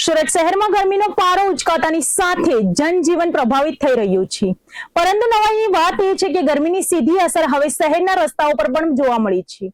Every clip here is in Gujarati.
સુરત શહેરમાં ગરમીનો પારો ઉચકાતાની સાથે જનજીવન પ્રભાવિત થઈ રહ્યું છે, પરંતુ નવાઈની વાત એ છે કે ગરમીની સીધી અસર હવે શહેરના રસ્તાઓ પર પણ જોવા મળી છે।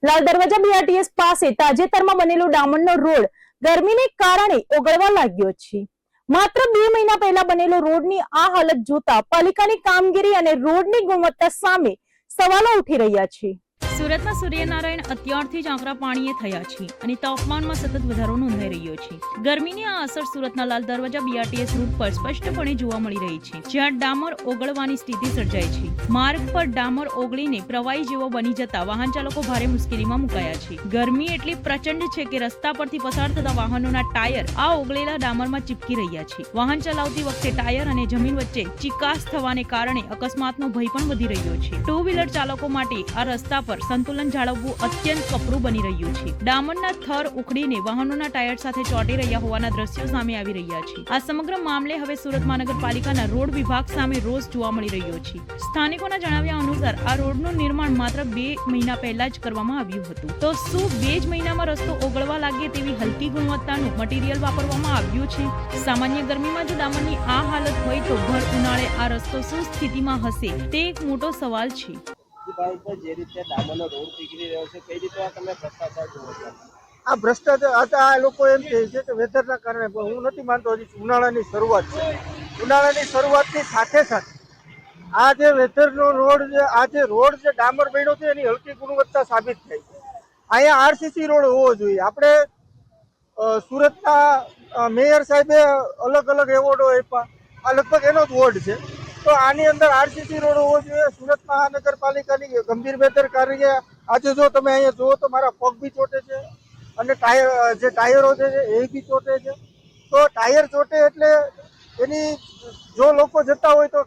લાલ દરવાજા BRTS પાસે તાજેતરમાં બનેલો ડામરનો રોડ ગરમીને કારણે ઓગળવા લાગ્યો છે। માત્ર 2 મહિના પહેલા બનેલો રોડની આ હાલત જોતા પાલિકાની કામગીરી અને રોડની ગુણવત્તા સામે સવાલો ઉઠી રહ્યા છે। સુરતમાં સૂર્યનારાયણ અત્યારથી જ આકરા પાણીએ થયા છે અને તાપમાનમાં સતત વધારો નોંધાઈ રહ્યો છે। ગરમીની આ અસર સુરતના લાલ દરવાજા BRTS રૂટ પર સ્પષ્ટપણે જોવા મળી રહી છે, જ્યાં ડામર ઓગળવાની સ્થિતિ સર્જાઈ છે। માર્ગ પર ડામર ઓગળીને પ્રવાહી જેવો બની જતા વાહન ચાલકો ભારે મુશ્કેલીમાં મુકાયા છે। ગરમી એટલી પ્રચંડ છે કે રસ્તા પરથી પસાર થતા વાહનોના ટાયર આ ઓગળેલા ડામરમાં ચીપકી રહ્યા છે। વાહન ચલાવતી વખતે ટાયર અને જમીન વચ્ચે ચિકાસ થવાને કારણે અકસ્માતનો ભય પણ વધી રહ્યો છે। ટુ વ્હીલર ચાલકો માટે આ રસ્તા પર સંતુલન જાળવવું અત્યંત કપરું બની રહ્યું છે। ડામરના થર ઉખડીને વાહનોના ટાયર સાથે ચોંટી રહ્યા હોવાના દ્રશ્યો સામે આવી રહ્યા છે। આ સમગ્ર મામલે હવે સુરત મહાનગરપાલિકાના રોડ વિભાગ સામે રોષ જોવા મળી રહ્યો છે। સ્થાનિકોના જણાવ્યા અનુસાર આ રોડનું નિર્માણ માત્ર 2 મહિના પહેલા જ કરવામાં આવ્યું હતું, તો શું 2 જ મહિનામાં રસ્તો ઓગળવા લાગે તેવી હલકી ગુણવત્તાનું મટીરીયલ વાપરવામાં આવ્યું છે? સામાન્ય ગરમીમાં જો ડામરની આ હાલત હોય તો ભર ઉનાળે આ રસ્તો શું સ્થિતિમાં હશે તે એક મોટો સવાલ છે। જે રીતે ડામરનો રોડ પીગળી રહ્યો છે, કઈ રીતે તમે ભ્રષ્ટાચાર જુઓ છો? આ ભ્રષ્ટાચાર આ લોકો એમ કહે છે કે વેધરના કારણે, પણ હું નથી માનતો। હજી ઉનાળાની શરૂઆત છે। ઉનાળાની શરૂઆતની સાથે સાથે આ જે વેધરનો રોડ આ જે રોડ જે ડામર બન્યો છે એની હલકી ગુણવત્તા સાબિત થઈ છે। અહીંયા RCC રોડ હોવો જોઈએ। આપણે સુરતના મેયર સાહેબે અલગ અલગ એવોર્ડો આપ્યા, આ લગભગ એનો જ વોર્ડ છે। તો આની અંદર RCC રોડ હોવો જોઈએ। સુરત મહાનગરપાલિકાની ગંભીર બેદરકારી। આજે જો તમે અહીંયા જુઓ તો મારા પગ બી ચોટે છે અને જે ટાયરો છે એ બી ચોટે છે। તો ટાયર ચોટે એટલે એની જો લોકો જતા હોય તો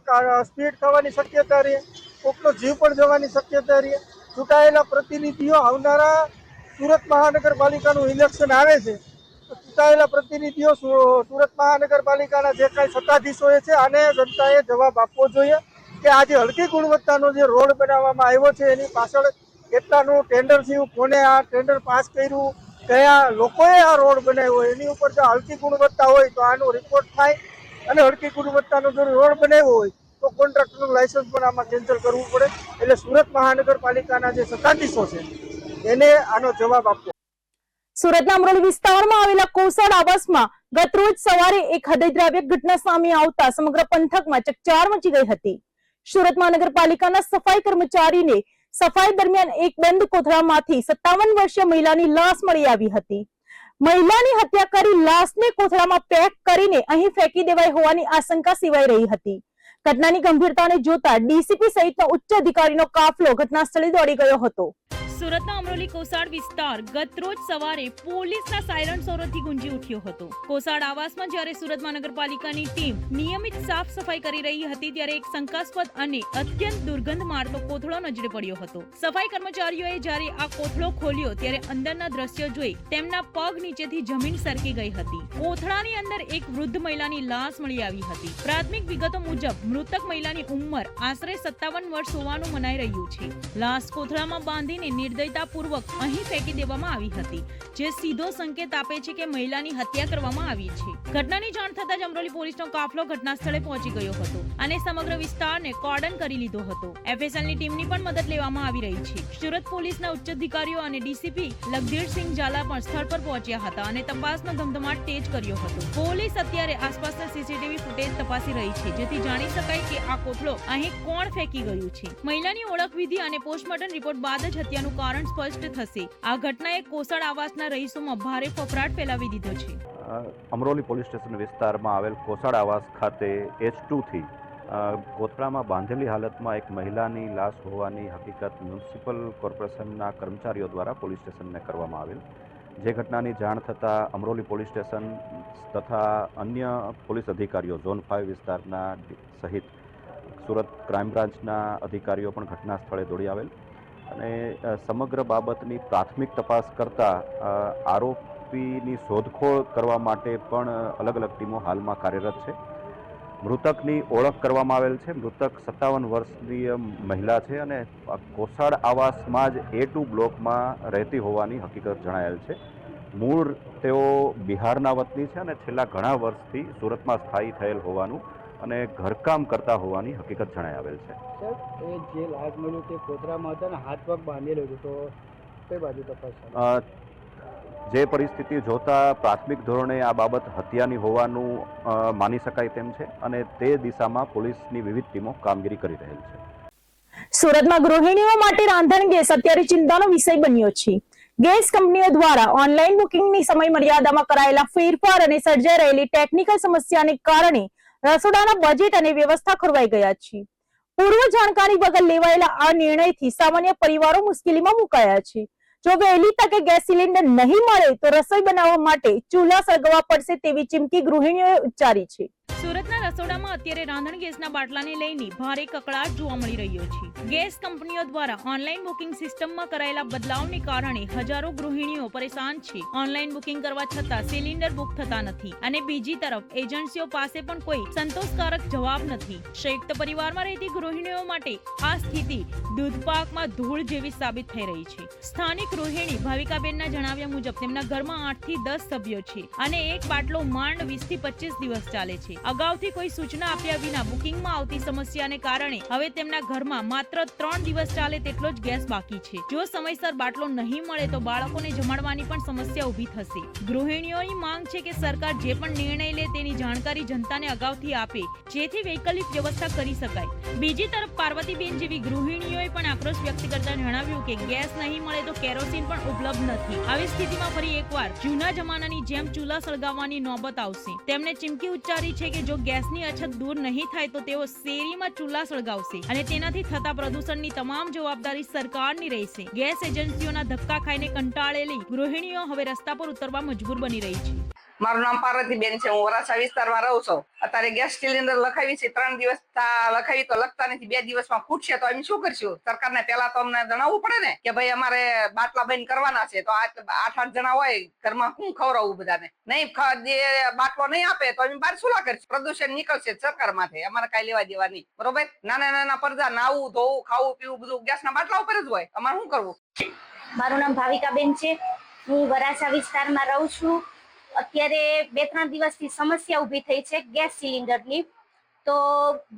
સ્પીડ થવાની શક્યતા રહે, કોકનો જીવ પણ જવાની શક્યતા રહે। ચૂંટાયેલા પ્રતિનિધિઓ આવનારા સુરત મહાનગરપાલિકાનું ઇલેક્શન આવે છે તો ચૂંટાયેલા પ્રતિનિધિઓ સુરત મહાનગરપાલિકાના જે કાંઈ સત્તાધીશોએ છે આને જનતાએ જવાબ આપવો જોઈએ કે આ જે હલકી ગુણવત્તાનો જે રોડ બનાવવામાં આવ્યો છે એની પાછળ કેટલાનું ટેન્ડર થયું, કોને આ ટેન્ડર પાસ કર્યું, કયા લોકોએ આ રોડ બનાવ્યો, એની ઉપર જો હલકી ગુણવત્તા હોય તો આનો રિપોર્ટ થાય અને હલકી ગુણવત્તાનો જો રોડ બનાવ્યો હોય તો કોન્ટ્રાક્ટરનું લાયસન્સ પણ આમાં કેન્સલ કરવું પડે। એટલે સુરત મહાનગરપાલિકાના જે સત્તાધીશો છે એને આનો જવાબ આપવો। સુરતના અમરોલી વિસ્તારમાં આવેલા કોસાડ આવાસમાં ગતરોજ સવારે એક હૃદયદ્રાવક ઘટના સામે આવતા સમગ્ર પંથકમાં ચકચાર મચી ગઈ હતી। સુરત મહાનગરપાલિકાના સફાઈ કર્મચારીને સફાઈ દરમિયાન એક બંધ કોથળામાંથી 57 વર્ષીય મહિલાની લાશ મળી આવી હતી। મહિલાની હત્યા કરી લાશને કોથળામાં પેક કરીને અહીં ફેંકી દેવાઈ હોવાની આશંકા સેવાઈ રહી હતી। ઘટનાની ગંભીરતાને જોતા ડીસીપી સહિતનો ઉચ્ચ અધિકારીનો કાફલો ઘટના સ્થળે દોડી ગયો હતો। સુરતના અમરોલી કોસાડ વિસ્તાર ગતરોજ સવારે પોલીસના સાયરન સોરોથી ગુંજી ઉઠ્યો હતો। કોસાડ આવાસમાં જ્યારે સુરત મહાનગરપાલિકાની ટીમ નિયમિત સાફ સફાઈ કરી રહી હતી ત્યારે એક શંકાસ્પદ અને અત્યંત દુર્ગંધ મારતો કોથળો નજરે પડ્યો હતો। સફાઈ કર્મચારીઓએ જ્યારે આ કોથળો ખોલ્યો ત્યારે અંદરના દ્રશ્યો જોઈ તેમના પગ નીચેથી જમીન સરકી ગઈ હતી। કોથળાની અંદર એક વૃદ્ધ મહિલાની લાશ મળી આવી હતી। પ્રાથમિક વિગતો મુજબ મૃતક મહિલાની ઉંમર આશરે 57 વર્ષ હોવાનું મનાઈ રહ્યું છે। લાશ કોથળામાં બાંધીને નિર્દયતાપૂર્વક અહીં ફેંકી દેવામાં આવી હતી, જે સીધો સંકેત આપે છે કે મહિલાની હત્યા કરવામાં આવી છે। ઘટનાની જાણ થતાં જ અમરોલી પોલીસનો કાફલો ઘટના સ્થળે પહોંચી ગયો હતો અને સમગ્ર વિસ્તારને કોર્ડન કરી લીધો હતો। FSLની ટીમની પણ મદદ લેવામાં આવી રહી છે। સુરત પોલીસના ઉચ્ચ અધિકારીઓ અને ડીસીપી લખધીરસિંહ ઝાલા પણ સ્થળ પર પહોંચ્યા હતા અને તપાસનો ધમધમાટ તેજ કર્યો હતો। પોલીસ અત્યારે આસપાસના CCTV ફૂટેજ તપાસી રહી છે, જેથી જાણી શકાય કે આ કોથળો અહીં કોણ ફેંકી ગયું છે। મહિલાની ઓળખ વિધિ અને પોસ્ટમોર્ટમ રિપોર્ટ બાદ જ હત્યાનું કારણ સ્પષ્ટ થશે। આ ઘટનાએ કોસાડ આવાસના રહીશોમાં ભારે ફફડાટ ફેલાવી દીધો છે। અમરોલી પોલીસ સ્ટેશન વિસ્તારમાં આવેલ કોસાડ આવાસ ખાતે H2 થી કોથળામાં બાંધેલી હાલતમાં એક મહિલાની લાશ હોવાની હકીકત મ્યુનિસિપલ કોર્પોરેશનના કર્મચારીઓ દ્વારા પોલીસ સ્ટેશનને કરવામાં આવેલ। જે ઘટનાની જાણ થતાં અમરોલી પોલીસ સ્ટેશન તથા અન્ય પોલીસ અધિકારીઓ ઝોન 5 વિસ્તારના સહિત સુરત ક્રાઇમ બ્રાન્ચના અધિકારીઓ પણ ઘટના સ્થળે દોડી આવેલ અને સમગ્ર બાબતની પ્રાથમિક તપાસ કરતા આરોપીની શોધખોળ કરવા માટે પણ અલગ અલગ ટીમો હાલમાં કાર્યરત છે। મૃતકની ઓળખ કરવામાં આવેલ છે। મૃતક 57 વર્ષની મહિલા છે અને કોસાડ આવાસમાં જ A2 બ્લોકમાં રહેતી હોવાની હકીકત જણાયેલ છે। મૂળ તેઓ બિહારના વતની છે અને છેલ્લા ઘણા વર્ષથી સુરતમાં સ્થાયી થયેલ હોવાનું અને ઘરકામ કરતા હોવાની હકીકત જણાઈ આવેલ છે. સર એ જે લાશ મળ્યું તે કોથળામાં હતા ને હાથ પગ બાંધેલો હતો, તો કઈ બાજુ તપાસ ચાલે? જે પરિસ્થિતિ જોતા પ્રાથમિક ધોરણે આ બાબત હત્યાની હોવાનું માની શકાય તેમ છે અને તે દિશામાં પોલીસની વિવિધ ટીમો કામગીરી કરી રહેલ છે. સુરતમાં ગૃહિણીઓ માટે રાંધણ ગેસ અત્યારે ચિંતાનો વિષય બન્યો છે. ગેસ કંપનીઓ દ્વારા ઓનલાઈન બુકિંગની સમય મર્યાદામાં કરાયેલા ફેરફાર અને સર્જાઈ રહેલી ટેકનિકલ સમસ્યાને કારણે રસોડાના બજેટ અને વ્યવસ્થા ખોરવાઈ ગયા છે. પૂર્વ જાણકારી વગર લેવાયેલા આ નિર્ણયથી સામાન્ય પરિવારો મુશ્કેલીમાં મુકાયા છે. જો વહેલી તકે ગેસ સિલિન્ડર નહીં મળે તો રસોઈ બનાવવા માટે ચૂલા સળગાવવા પડશે તેવી ચીમકી ગૃહિણીઓએ ઉચ્ચારી છે. સુરતના રસોડામાં અત્યારે રાંધણ ગેસના બાટલાને લઈને ભારે કકળાટ જોવા મળી રહ્યો છે. ગેસ કંપનીઓ દ્વારા ઓનલાઈન બુકિંગ સિસ્ટમમાં કરાયેલા બદલાવને કારણે હજારો ગૃહિણીઓ પરેશાન છે. ઓનલાઈન બુકિંગ કરવા છતાં સિલિન્ડર બુક થતા નથી અને બીજી તરફ એજન્સીઓ પાસે પણ કોઈ સંતોષકારક જવાબ નથી. સંયુક્ત પરિવારમાં રહેતી ગૃહિણીઓ માટે આ સ્થિતિ દૂધપાકમાં ધૂળ જેવી સાબિત થઈ રહી છે. સ્થાનિક ગૃહિણી ભાવિકાબેનના જણાવ્યા મુજબ તેમના ઘરમાં 8 થી 10 સભ્યો છે અને એક બાટલો માંડ 20 થી 25 દિવસ ચાલે છે. અગાઉથી કોઈ સૂચના આપ્યા વિના બુકિંગમાં આવતી સમસ્યાને કારણે હવે તેમના ઘરમાં માત્ર 3 દિવસ ચાલે તેટલો જ ગેસ બાકી છે. જો સમયસર બાટલો નહીં મળે તો બાળકોને જમાડવાની પણ સમસ્યા ઊભી થશે. ગૃહિણીઓની માંગ છે કે સરકાર જે પણ નિર્ણય લે તેની જાણકારી જનતાને અગાઉથી આપે જેથી વૈકલ્પિક વ્યવસ્થા કરી શકાય. બીજી તરફ પાર્વતીબેન જેવી ગૃહિણીઓએ પણ આક્રોશ વ્યક્ત કરતા જણાવ્યું કે ગેસ નહીં મળે તો કેરોસીન પણ ઉપલબ્ધ નથી. આવી સ્થિતિમાં ફરી એકવાર જૂના જમાનાની જેમ ચૂલા સળગાવવાની નોબત આવશે. તેમણે ચીમકી ઉચ્ચારી છે કે જો ગેસની અછત દૂર નહીં થાય તો તેઓ શેરીમાં ચૂલા સળગાવશે અને તેનાથી થતા પ્રદૂષણની તમામ જવાબદારી સરકારની રહેશે. ગેસ એજન્સીઓના ધક્કા ખાઈને કંટાળેલી ગૃહિણીઓ હવે રસ્તા પર ઉતરવા મજબૂર બની રહી છે. મારું નામ પાર્વતીબેન છે. હું વરાછા વિસ્તારમાં રહું છું. અત્યારે ગેસ સિલિન્ડર લખાવી છે, 3 દિવસ લખાવી તો લખતા નથી, 2 દિવસમાં ખૂટશે તો અમે શું કરશું? સરકારને પેલા તો અમને જણાવવું પડે ને કે ભાઈ અમારે બાટલા બંધ કરવાના છે, તો 8 જણા હોય ઘરમાં શું ખવડાવવું બધાને? નહીં બાટલો નહીં આપે તો અમે બહાર સુલા કરશું. પ્રદૂષણ નીકળશે સરકાર માંથી, અમારે કઈ લેવા દેવા નહીં. બરોબર? નાના નાના પડદા, નાવું ધોવું ખાવું પીવું બધું ગેસના બાટલા ઉપર જ હોય. અમારે શું કરવું? મારું નામ ભાવિકાબેન છે. હું વરાછા વિસ્તારમાં રહું છું. અત્યારે 2-3 દિવસથી સમસ્યા ઊભી થઈ છે ગેસ સિલિન્ડરની. તો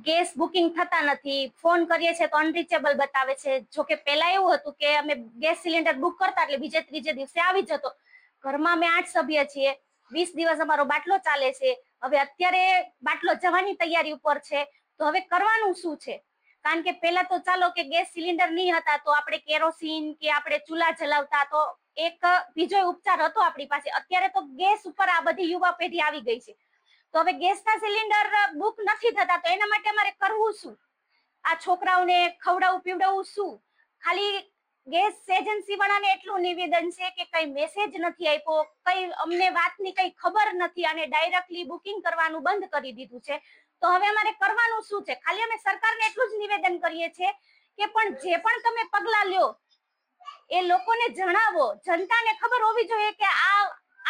ગેસ બુકિંગ થતા નથી, ફોન કરીએ છીએ તો અનરીચેબલ બતાવે છે. જો કે પહેલા એવું હતું કે અમે ગેસ સિલિન્ડર બુક કરતા એટલે બીજે ત્રીજે દિવસે આવી જતો. ઘરમાં અમે 8 સભ્ય છીએ, 20 દિવસ અમારો બાટલો ચાલે છે. હવે અત્યારે બાટલો જવાની તૈયારી ઉપર છે, તો હવે કરવાનું શું છે? કારણ કે પહેલા તો ચાલો કે ગેસ સિલિન્ડર નહીં હતા તો આપણે કેરોસીન કે આપણે ચૂલા જલાવતા, તો એક બીજો ઉપચાર હતો આપણી પાસે. અત્યારે તો ગેસ ઉપર આ બધી યુવા પેઢી આવી ગઈ છે. તો હવે ગેસના સિલિન્ડર બુક નથી થતા તો એના માટે અમારે કરવું શું? આ છોકરાઓને ખવડાવવું પીવડાવવું શું? ખાલી ગેસ એજન્સી વાળાને એટલું નિવેદન છે કે કઈ મેસેજ નથી આપ્યો, કઈ અમને વાતની કઈ ખબર નથી અને ડાયરેક્ટલી બુકિંગ કરવાનું બંધ કરી દીધું છે. તો હવે અમારે કરવાનું શું છે? ખાલી અમે સરકારને એટલું જ નિવેદન કરીએ છીએ કે પણ જે પણ તમે પગલા લ્યો એ લોકોને જણાવો. જનતાને ખબર હોવી જોઈએ કે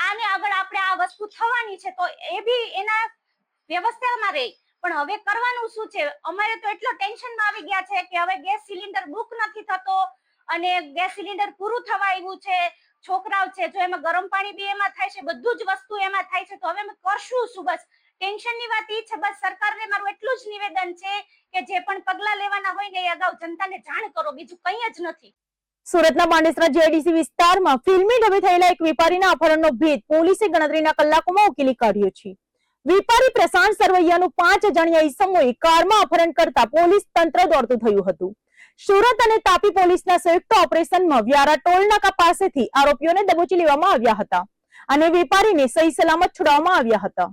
આને આગળ આપણે આ વસ્તુ થવાની છે, તો એ બી એના વ્યવસ્થામાં રહે. પણ હવે કરવાનું શું છે? અમારે તો એટલો ટેન્શનમાં આવી ગયા છે કે હવે ગેસ સિલિન્ડર બુક નથી થતો અને ગેસ સિલિન્ડર પૂરું થવા આવ્યું છે. છોકરાઓ છે, જો એમાં ગરમ પાણી બી એમાં થાય છે, બધું જ વસ્તુ એમાં થાય છે, તો હવે અમે કરશું શું? બસ ટેન્શનની વાત એ છે. બસ સરકારને મારું એટલું જ નિવેદન છે કે જે પણ પગલા લેવાના હોય ને એ અગાઉ જનતાને જાણ કરો, બીજું કંઈ જ નથી. સુરતના પાંડેસરા જેડીસી વિસ્તારમાં ફિલ્મી ઢબે થયેલા એક વેપારીના અપહરણનો ભેદ પોલીસે ગણતરીના કલાકોમાં ઉકેલી કાઢ્યો છે. વેપારી પ્રશાંત સરવૈયાનું 5 અજાણ્યા ઈસમોએ કારમાં અપહરણ કરતા પોલીસ તંત્ર દોડતું થયું હતું. સુરત અને તાપી પોલીસના સંયુક્ત ઓપરેશનમાં વ્યારા ટોલ નાકા પાસેથી આરોપીઓને દબોચી લેવામાં આવ્યા હતા અને વેપારીને સહી સલામત છોડાવવામાં આવ્યા હતા.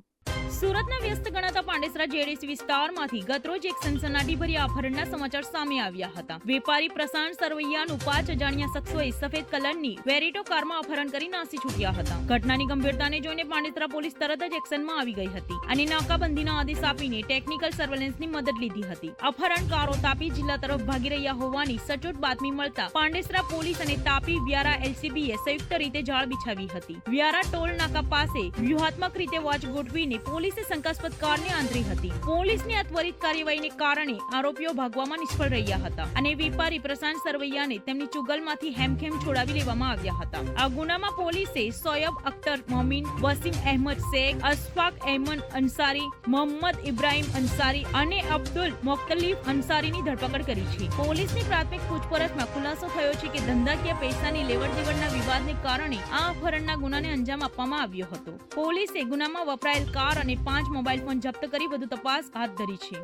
સુરતના વ્યસ્ત ગણાતા પાંડેસરા જેડીસી વિસ્તારમાંથી ગતરોજ એક સનસનાટીભર્યા અપહરણના સમાચાર સામે આવ્યા હતા. વેપારી પ્રશાંત સરવૈયાનું 5 અજાણ્યા શખ્સોએ સફેદ કલરની વેરિટો કારમાં અપહરણ કરી નાસી છૂટ્યા હતા. ઘટનાની ગંભીરતાને જોઈને પાંડેસરા પોલીસ તરત જ એક્શનમાં આવી ગઈ હતી અને નાકાબંધીના આદેશ આપીને ટેકનિકલ સર્વેલન્સની મદદ લીધી હતી. અપહરણકારો તાપી જિલ્લા તરફ ભાગી રહ્યા હોવાની સચોટ બાતમી મળતા પાંડેસરા પોલીસ અને તાપી વ્યારા એલસીબીએ સંયુક્ત રીતે જાળ બિછાવી હતી. વ્યારા ટોલ નાકા પાસે વ્યૂહાત્મક રીતે વોચ ગોઠવીને પોલીસ પોલીસે શંકાસ્પદ કારને આંતરી હતી. પોલીસની આ ત્વરિત કાર્યવાહીને કારણે આરોપીઓ ભાગવામાં નિષ્ફળ રહ્યા હતા અને વેપારી પ્રશાંત સરવૈયાને તેમની ચુંગલમાંથી હેમખેમ છોડાવી લેવામાં આવ્યા હતા. આ ગુનામાં પોલીસે સોયબ અખ્તર મોમીન, વસીમ અહેમદ શેખ, અશફાક અહેમદ અંસારી, મોહમ્મદ ઇબ્રાહિમ અંસારી અને અબ્દુલ મોખ્તલિફ અંસારીની ધરપકડ કરી છે. પોલીસની પ્રાથમિક પૂછપરછમાં ખુલાસો થયો છે કે ધંધાકીય પૈસાની લેવડ-દેવડના વિવાદને કારણે આ અપહરણના ગુનાને અંજામ આપવામાં આવ્યો હતો. પોલીસે ગુનામાં વપરાયેલ કાર અને 5 મોબાઈલ ફોન જપ્ત કરી વધુ તપાસ હાથ ધરી છે.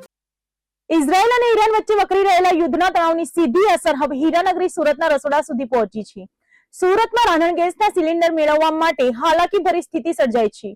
ઇઝરાયલ અને ઈરાન વચ્ચે વકરી રહેલા યુદ્ધના તણાવની સીધી અસર હવે હીરાનગરી સુરતના રસોડા સુધી પહોંચી છે. સુરતમાં રાંધણ ગેસના સિલિન્ડર મેળવવા માટે હાલાકી ભરી સ્થિતિ સર્જાઈ છે.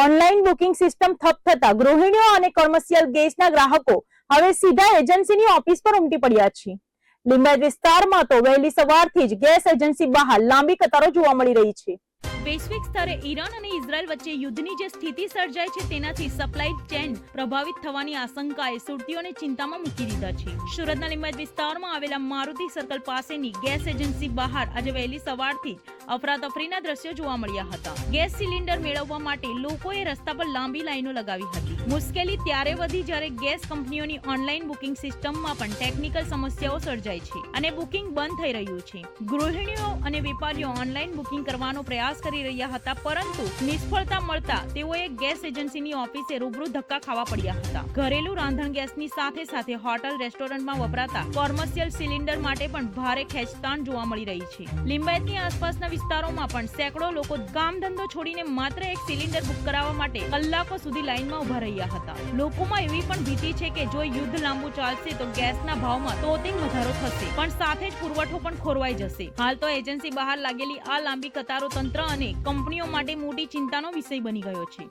ઓનલાઈન બુકિંગ સિસ્ટમ ઠપ થતા ગૃહિણીઓ અને કોમર્શિયલ ગેસના ગ્રાહકો હવે સીધા એજન્સીની ઓફિસ પર ઉમટી પડ્યા છે. લિંબાયત વિસ્તારમાં તો વહેલી સવારથી જ ગેસ એજન્સી બહાર લાંબી કતારો જોવા મળી રહી છે. વૈશ્વિક સ્તરે ઈરાન અને ઇઝરાયલ વચ્ચે યુદ્ધની જે સ્થિતિ સર્જાય છે તેનાથી સપ્લાય ચેન પ્રભાવિત થવાની આશંકાએ સુરતીઓને ચિંતામાં મૂકી દીધા છે. સુરતના લિંબાયત વિસ્તારમાં આવેલા મારુતિ સર્કલ પાસેની ગેસ એજન્સી બહાર આજે વહેલી સવારથી અફરાતફરીના દ્રશ્યો જોવા મળ્યા હતા. ગેસ સિલિન્ડર મેળવવા માટે લોકોએ રસ્તા પર લાંબી લાઈનો લગાવી હતી. મુશ્કેલી ત્યારે વધી જ્યારે ગેસ કંપનીઓની ઓનલાઈન બુકિંગ સિસ્ટમમાં પણ ટેકનિકલ સમસ્યાઓ સર્જાય છે અને બુકિંગ બંધ થઈ રહ્યું છે. ગૃહિણીઓ અને વેપારીઓ ઓનલાઈન બુકિંગ કરવાનો પ્રયાસ કરી રહ્યા હતા, પરંતુ નિષ્ફળતા મળતા તેઓએ ગેસ એજન્સીની ઓફિસે રૂબરૂ ધક્કા ખાવા પડ્યા હતા. ઘરેલું રાંધણ ગેસની સાથે સાથે હોટલ રેસ્ટોરન્ટમાં વપરાતા કોમર્શિયલ સિલિન્ડર માટે પણ ભારે ખેંચતાણ જોવા મળી રહી છે. લિંબાયતની આસપાસના વિસ્તારોમાં પણ સેંકડો લોકો કામ ધંધો છોડીને માત્ર એક સિલિન્ડર બુક કરાવવા માટે કલાકો સુધી લાઈનમાં ઉભા રહ્યા હતા. લોકોમાં એવી પણ ભીતિ છે કે જો યુદ્ધ લાંબુ ચાલશે તો ગેસના ભાવમાં તોતિંગ વધારો થશે, પણ સાથે જ પુરવઠો પણ ખોરવાઈ જશે. હાલ તો એજન્સી બહાર લાગેલી આ લાંબી કતારો તંત્ર અને કંપનીઓ માટે મોટી ચિંતાનો વિષય બની ગયો છે.